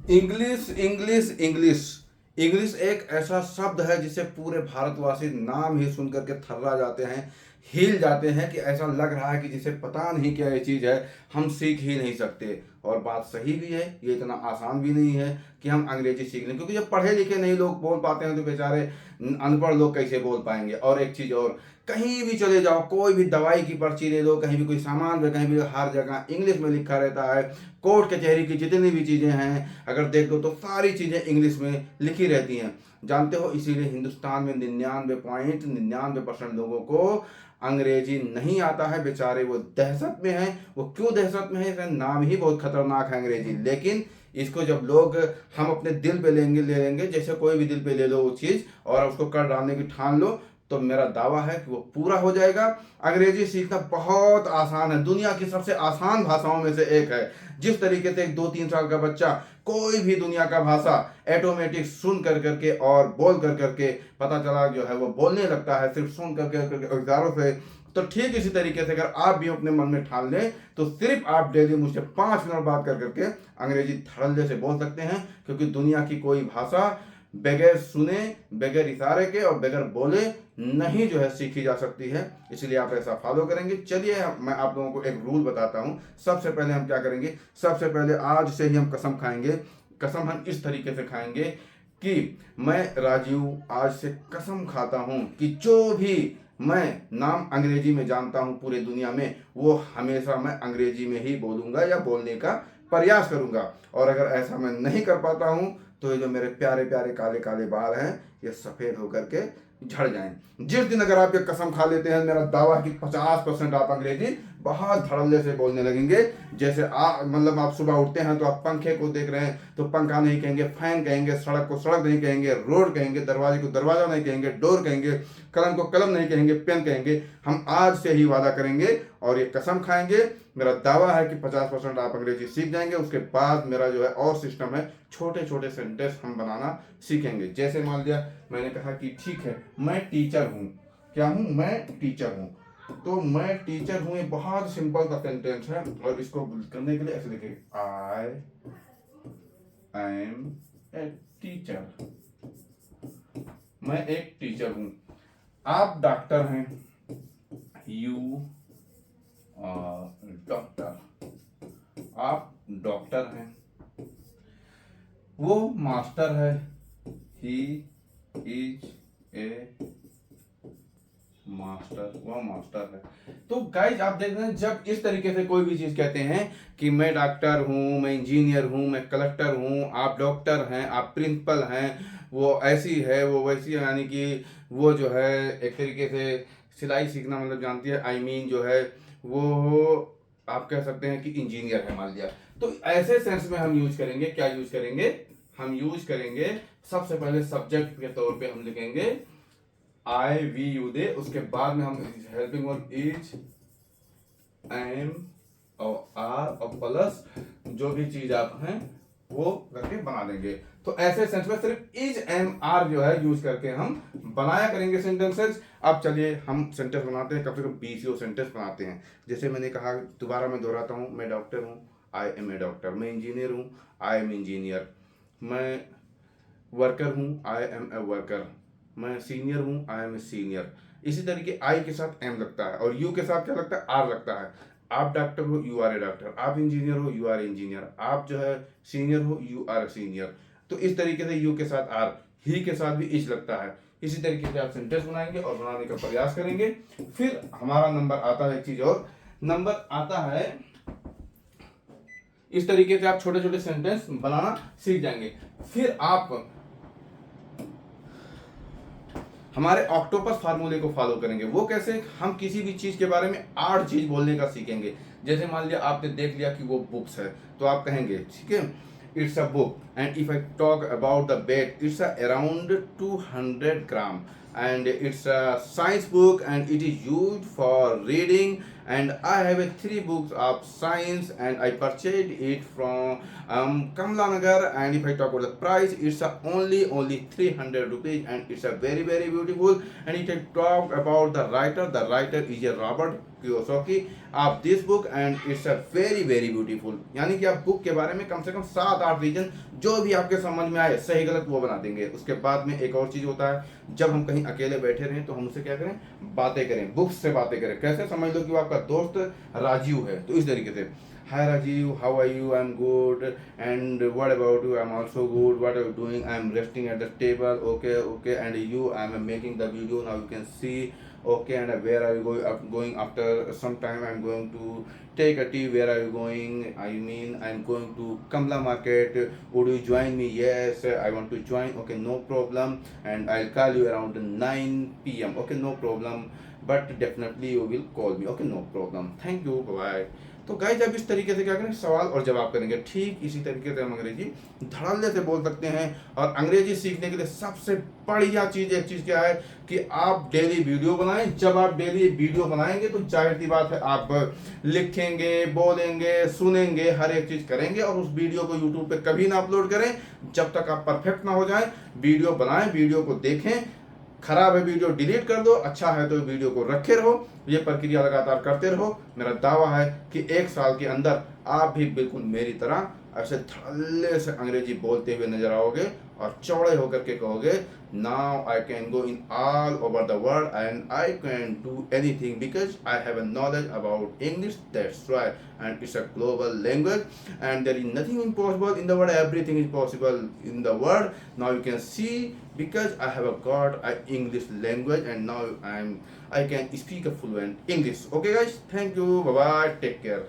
English English English English एक ऐसा शब्द है जिसे पूरे भारतवासी नाम ही सुन करके थर्रा जाते हैं, हिल जाते हैं कि ऐसा लग रहा है कि जिसे पता नहीं क्या ये चीज़ है, हम सीख ही नहीं सकते। और बात सही भी है, ये इतना आसान भी नहीं है कि हम अंग्रेजी सीख लें, क्योंकि जब पढ़े लिखे नहीं लोग बोल पाते हैं तो बेचारे अनपढ़ लोग कैसे बोल पाएंगे। और एक चीज़ और, कहीं भी चले जाओ, कोई भी दवाई की पर्ची ले लो, कहीं भी कोई सामान पे, कहीं भी हर जगह इंग्लिश में लिखा रहता है। कोर्ट कचहरी की जितनी भी चीज़ें हैं अगर देख लो तो सारी चीज़ें इंग्लिश में लिखी रहती हैं, जानते हो। इसीलिए हिंदुस्तान में 99.99% लोगों को अंग्रेजी नहीं आता है, बेचारे वो दहशत में हैं। वो क्यों दहशत में है, इसका नाम ही बहुत खतरनाक है अंग्रेजी। लेकिन इसको जब लोग हम अपने दिल पे ले लेंगे, जैसे कोई भी दिल पे ले लो वो चीज़ और उसको कर डालने की ठान लो, तो मेरा दावा है कि वो पूरा हो जाएगा। अंग्रेजी सीखना बहुत आसान है, दुनिया की सबसे आसान भाषाओं में से एक है। जिस तरीके से एक 2-3 साल का बच्चा कोई भी दुनिया का भाषा ऑटोमेटिक सुन कर करके और बोल कर करके पता चला जो है वो बोलने लगता है, सिर्फ सुन करके औजारों से। तो ठीक इसी तरीके से अगर आप भी अपने मन में ठान लें तो सिर्फ आप डेली मुझसे 5 मिनट बात कर करके अंग्रेजी धड़ल्ले से बोल सकते हैं, क्योंकि दुनिया की कोई भाषा बगैर सुने, बगैर इशारे के और बगैर बोले नहीं जो है सीखी जा सकती है। इसलिए आप ऐसा फॉलो करेंगे। चलिए मैं आप लोगों को एक रूल बताता हूँ। सबसे पहले हम क्या करेंगे, सबसे पहले आज से ही हम कसम खाएंगे। कसम हम इस तरीके से खाएंगे कि मैं राजीव आज से कसम खाता हूँ कि जो भी मैं नाम अंग्रेजी में जानता हूँ पूरे दुनिया में, वो हमेशा मैं अंग्रेजी में ही बोलूँगा या बोलने का प्रयास करूँगा। और अगर ऐसा मैं नहीं कर पाता हूँ तो ये जो मेरे प्यारे प्यारे काले काले बाल हैं ये सफ़ेद होकर के झड़ जाएं। जिस दिन अगर आप ये कसम खा लेते हैं, मेरा दावा है कि 50% आप अंग्रेजी बहुत धड़ल्ले से बोलने लगेंगे। जैसे मतलब आप सुबह उठते हैं तो आप पंखे को देख रहे हैं तो पंखा नहीं कहेंगे, फैन कहेंगे, सड़क को सड़क नहीं कहेंगे, रोड कहेंगे, दरवाजे को दरवाजा नहीं कहेंगे, डोर कहेंगे, कलम को कलम नहीं कहेंगे, पेन कहेंगे। हम आज से ही वादा करेंगे और ये कसम खाएंगे। मेरा दावा है कि 50% आप अंग्रेजी सीख जाएंगे। उसके बाद मेरा जो है और सिस्टम है, छोटे छोटे सेंटेंस हम बनाना सीखेंगे। जैसे मान लिया मैंने कहा कि ठीक है मैं टीचर हूँ, क्या हूँ, मैं टीचर हूँ। तो मैं टीचर हूँ ये बहुत सिंपल सा सेंटेंस है और इसको करने के लिए ऐसे लिखिए, आई एम ए टीचर। मैं एक टीचर हूँ। आप डॉक्टर हैं, यू डॉक्टर। आप डॉक्टर हैं। वो मास्टर है, ही इज ए मास्टर, वह मास्टर है। तो गाइज आप देख रहे हैं, जब इस तरीके से कोई भी चीज़ कहते हैं कि मैं डॉक्टर हूँ, मैं इंजीनियर हूँ, मैं कलेक्टर हूँ, आप डॉक्टर हैं, आप प्रिंसिपल हैं, वो ऐसी है वो वैसी है, यानी कि वो जो है एक तरीके से सिलाई सीखना मतलब जानती है, आई मीन जो है वो आप कह सकते हैं कि इंजीनियर है मान लिया। तो ऐसे सेंस में हम यूज करेंगे, क्या यूज करेंगे, हम यूज करेंगे सबसे पहले सब्जेक्ट के तौर पे हम लिखेंगे आई वी यू दे। उसके बाद में हम हेल्पिंग वर्ब इज, एम और आर और प्लस जो भी चीज आप हैं वो करके बना देंगे। तो ऐसे सेंस में सिर्फ इज एम आर जो है यूज करके हम बनाया करेंगे सेंटेंसेस। अब चलिए हम सेंटेंस बनाते हैं, कम से कम 20 सेंटेंस बनाते हैं। जैसे मैंने कहा, दोबारा मैं दोहराता हूँ, मैं डॉक्टर हूँ, आई एम ए डॉक्टर। मैं इंजीनियर हूँ, आई एम इंजीनियर। मैं वर्कर हूँ, आई एम ए वर्कर। मैं सीनियर हूँ, आई एम ए सीनियर। इसी तरीके आई के साथ एम लगता है और यू के साथ क्या लगता है, आर लगता है। आप डॉक्टर हो, यू आर ए डॉक्टर। आप इंजीनियर हो, यू आर ए इंजीनियर। आप जो है सीनियर हो, यू आर ए सीनियर। तो इस तरीके से यू के साथ आर, ही के साथ भी इच लगता है। इसी तरीके से आप सेंटेंस बनाएंगे और बनाने का प्रयास करेंगे। फिर हमारा नंबर आता है, एक चीज और नंबर आता है, इस तरीके से आप छोटे छोटे सेंटेंस बनाना सीख जाएंगे। फिर आप हमारे ऑक्टोपस फार्मूले को फॉलो करेंगे। वो कैसे, हम किसी भी चीज के बारे में 8 चीज बोलने का सीखेंगे। जैसे मान लिया आपने देख लिया कि वो बुक्स है, तो आप कहेंगे ठीक है, it's a book and if I talk about the weight, it's around 200 gram and it's a science book and it is used for reading and I have 3 books of science and I purchased it from Kamla Nagar and if I talk about the price, it's only 300 rupees and it's a very very beautiful and it I talk about the writer is a Robert Kiyosaki of this book and it's a very very beautiful। यानी कि आप book के बारे में कम से कम 7-8 reason जो भी आपके समझ में आए सही गलत वो बना देंगे। उसके बाद में एक और चीज़ होता है, जब हम कहीं अकेले बैठे रहें तो हम उससे क्या करें, बातें करें, बुक्स से बातें करें। कैसे, समझ लो कि वो आपका दोस्त राजीव है, तो इस तरीके से, Hi Rajiv, how are you? I'm good. And what about you? I'm also good. What are you doing? I'm resting at the table. Okay, okay. And you? I'm making the video. Now you can see. Okay, and where are you going? Going after some time. I'm going to take a tea. Where are you going? I mean, I'm going to Kamla Market. Would you join me? Yes, I want to join. Okay, no problem. And I'll call you around 9 p.m. Okay, no problem. But definitely you will call me. Okay, no problem. Thank you. Bye bye। तो guys अब इस तरीके से क्या करें, सवाल और जवाब करेंगे। ठीक इसी तरीके से हम अंग्रेजी धड़ल्ले से बोल सकते हैं। और अंग्रेजी सीखने के लिए सबसे बढ़िया चीज़ एक चीज़ क्या है कि आप डेली वीडियो बनाएं। जब आप डेली वीडियो बनाएंगे तो जाहिर सी बात है आप लिखेंगे, बोलेंगे, सुनेंगे, हर एक चीज़ करेंगे। और उस वीडियो को यूट्यूब पे कभी ना अपलोड करें जब तक आप परफेक्ट ना हो जाएं। वीडियो बनाएं, वीडियो को देखें, खराब है वीडियो डिलीट कर दो, अच्छा है तो वीडियो को रखे रहो। ये प्रक्रिया लगातार करते रहो। मेरा दावा है कि 1 साल के अंदर आप भी बिल्कुल मेरी तरह ऐसे धड़ल्ले से अंग्रेजी बोलते हुए नजर आओगे और चौड़े होकर के कहोगे, now I can go in all over the world and I can do anything because I have a knowledge about English, that's why and it's a global language and there is nothing impossible in the world, everything is possible in the world. Now you can see because I have got an English language and now I can speak a fluent English। Okay guys, thank you, bye bye, take care।